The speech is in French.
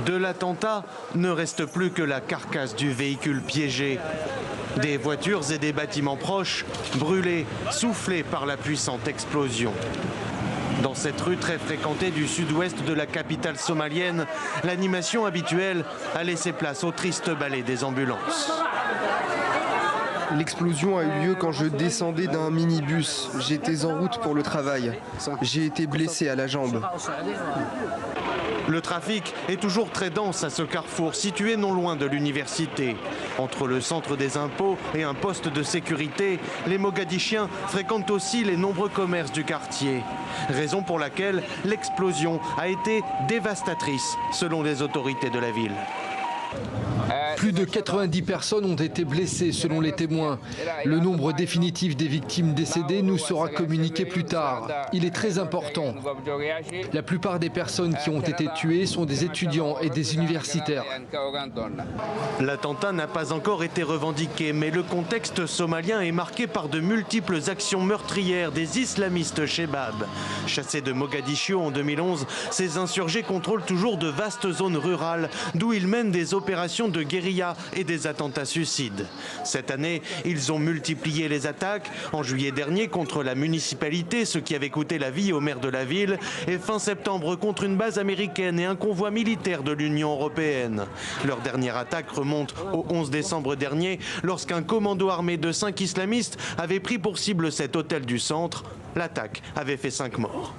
De l'attentat ne reste plus que la carcasse du véhicule piégé. Des voitures et des bâtiments proches brûlés, soufflés par la puissante explosion. Dans cette rue très fréquentée du sud-ouest de la capitale somalienne, l'animation habituelle a laissé place au triste ballet des ambulances. L'explosion a eu lieu quand je descendais d'un minibus. J'étais en route pour le travail. J'ai été blessé à la jambe. Le trafic est toujours très dense à ce carrefour situé non loin de l'université. Entre le centre des impôts et un poste de sécurité, les Mogadisciens fréquentent aussi les nombreux commerces du quartier. Raison pour laquelle l'explosion a été dévastatrice selon les autorités de la ville. Plus de 90 personnes ont été blessées selon les témoins. Le nombre définitif des victimes décédées nous sera communiqué plus tard. Il est très important. La plupart des personnes qui ont été tuées sont des étudiants et des universitaires. L'attentat n'a pas encore été revendiqué, mais le contexte somalien est marqué par de multiples actions meurtrières des islamistes Chebab. Chassés de Mogadiscio en 2011, ces insurgés contrôlent toujours de vastes zones rurales, d'où ils mènent des opérations de guérilla et des attentats suicides. Cette année, ils ont multiplié les attaques. En juillet dernier, contre la municipalité, ce qui avait coûté la vie au maire de la ville, et fin septembre contre une base américaine et un convoi militaire de l'Union européenne. Leur dernière attaque remonte au 11 décembre dernier, lorsqu'un commando armé de 5 islamistes avait pris pour cible cet hôtel du centre. L'attaque avait fait 5 morts.